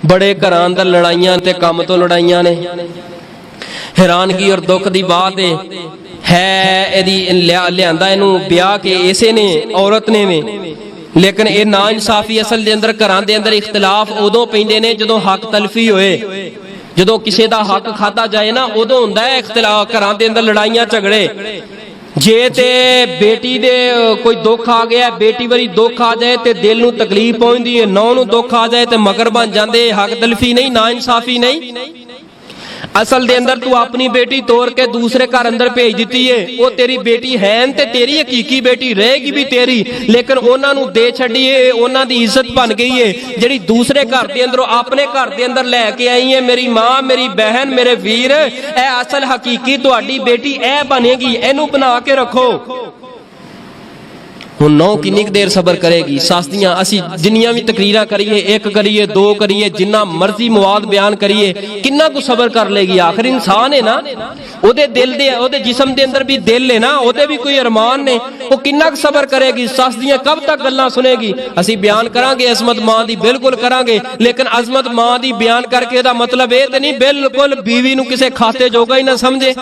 बड़े घरां अंदर लड़ाइयां ते काम तो लड़ाइयां ने। हैरानगी और दुख की बात है लियांदा इनू ब्याह के इसे ने औरत ने वे, लेकिन ये ना इंसाफी असल दे अंदर घरां दे अंदर इख्तलाफ उदों पैंदे ने जदों हक तलफी होए, जदों किसी दा हक खाता जाए ना उदों हुंदा है इख्तलाफ, घरां दे अंदर लड़ाइयां झगड़े। जे ते बेटी दे कोई दुख आ गया, बेटी वारी दुख आ जाए तो दिल नूं तकलीफ पहुंचदी है, नौ नूं दुख आ जाए तो मगर बन जाते। हक तलफी नहीं, ना इंसाफी नहीं। असल दे अंदर तू अपनी बेटी तोड़ के दूसरे घर अंदर भेज दी है, वो तेरी बेटी है ते तेरी हकीकी बेटी रहेगी भी तेरी, लेकिन उन्हां नूं दे छड्डीए, उन्हां दी इज्जत बन गई है। जिहड़ी दूसरे घर दे अंदरों अपने घर दे अंदर लैके आई है, मेरी मां, मेरी बहन, मेरे वीर, ए असल हकीकी तुहाडी बेटी ए बनेगी, इहनूं बना के रखो। हुण नौ किन्नी देर सबर करेगी। सस दियां असीं जिन्नियां भी तकरीरां करिए, एक करिए, दो करिए, जिन्ना मर्जी मवाद बयान करिए, किन्ना कुछ सबर कर लेगी। आखिर इंसान है ना, ओदे दिल दे ओदे जिस्म दे अंदर भी दिल है ना, ओदे भी कोई अरमान ने, वो किन्ना कुछ सबर करेगी। सस दियां कब तक गल्लां सुनेगी। असीं बयान करांगे अजमत मां दी, बिल्कुल करांगे, लेकिन अजमत मां दी बयान करके इहदा मतलब ये ते नहीं बिल्कुल बीवी नूं किसे खाते जोगा ही ना समझे।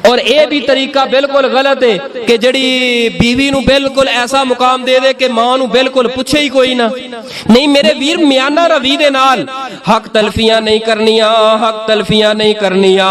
और यह भी तरीका बिल्कुल गलत है कि जड़ी बीवी नूं बिल्कुल ऐसा मुकाम दे दे कि मां नूं बिल्कुल पुछे ही कोई ना। नहीं मेरे वीर, म्याना रवी दे नाल हक तलफियां नहीं करनियां, हक तलफियां नहीं करनियां।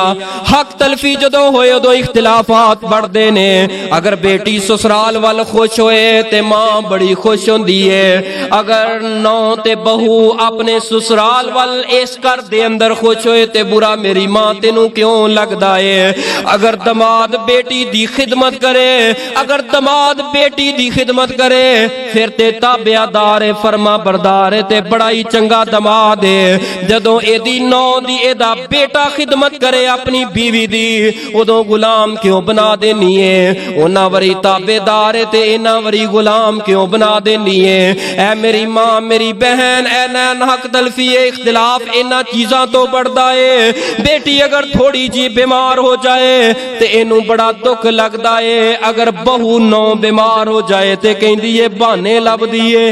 हक तलफी जदों होए उदों इख्तिलाफात बढ़दे ने। अगर बेटी ससुराल वाल खुश होए ते मां बड़ी खुश होंदी है, अगर नौ ते बहू अपने ससुराल वाल इस घर दे अंदर खुश होए ते बुरा मेरी मां तेनू क्यों लगदा है। अगर दमाद बेटी दी खिदमत करे, अगर दमाद बेटी दी खिदमत करे, फिर ते ताबेदार है, फरमा बरदार है, ते बड़ा ही चंगा दमाद है। जदों एदी नौ दी एदा बेटा खिदमत करे अपनी बीवी दी, उदों गुलाम क्यों बना देनी है। उन्हां वरी ताबेदार है ते इन्हां वरी गुलाम क्यों बना देनी है। ऐ मेरी मां, मेरी बहन, ऐ नैन हक तलफी इख्तिलाफ इन्हां चीज़ां तो बढ़दा है। बेटी अगर थोड़ी जी बीमार हो जाए ते इनू बड़ा दुख लगदा है। अगर बहू नौ बीमार हो जाए ते कहंदी है बहाने लभदी है।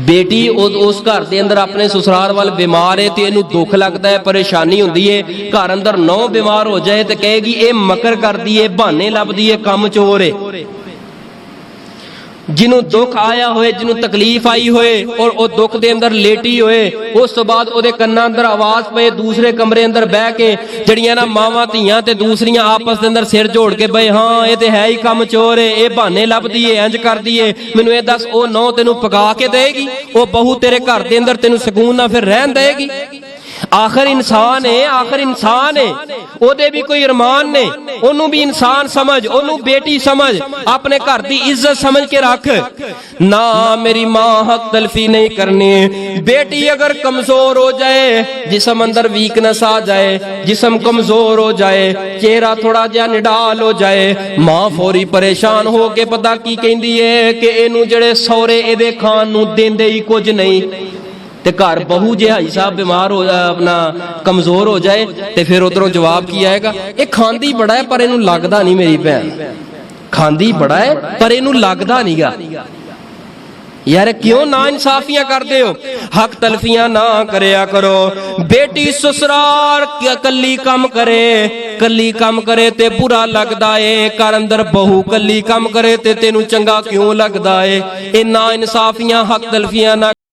बेटी उस घर दे अंदर अपने ससुराल वाल बीमार है तो इनू दुख लगता है, परेशानी होंदी है। घर अंदर नौ बीमार हो जाए तो कहेगी ये मकर करदी है, बहाने लभदी है, कम चोर है। जिन्हों दुख आया होए, जिन्हों तकलीफ आई होए और वो दुख दे अंदर लेटी होए, उस तो बाद ओदे कन्ना अंदर आवाज पे दूसरे कमरे अंदर बह के जड़ियां ना मावां धीयां ते दूसरियां आपस दे अंदर सिर जोड़ के बई हाँ ये ते है ही कम चोर है, ये बहाने लभदी है, इंज करदी है, मैनू ये दस ओ नौ तेनू पका के देगी, वो बहू तेरे घर दे अंदर तेनू सुकून ना फिर रहन देगी। आखिर इंसान है, आखिर इंसान है, ओदे भी कोई अरमान ने, ओनू भी इंसान समझ, ओनू बेटी समझ, अपने घर दी इज्जत समझ के रख। ना मेरी मां हक तलफी नहीं करनी। बेटी अगर कमजोर हो जाए, जिस्म अंदर वीकनेस आ जाए, जिस्म कमजोर हो जाए, चेहरा थोड़ा जिहा निडाल हो जाए, मां फौरी परेशान हो के पता की कहंदी है कि इनू जड़े सौरे इहदे खान नू देंदे ही कुछ नहीं। ते घर बहू जे हाई साहब बीमार हो जाए, अपना कमजोर हो जाए, ते फिर उधरों जवाब की आएगा, ये खांदी बड़ा है पर इनू लगदा नहीं। मेरी भैन खांदी बड़ा है पर इनू लगदा नहीं गा। यार क्यों ना इंसाफियां करते हो। हक तलफियां ना करया करो। बेटी ससुराल कली कम करे, कली कम करे ते बुरा लगदा है। घर अंदर बहू कली कम करे ते तेनू चंगा क्यों लगदा है। ये ना इंसाफियां हक तलफियां ना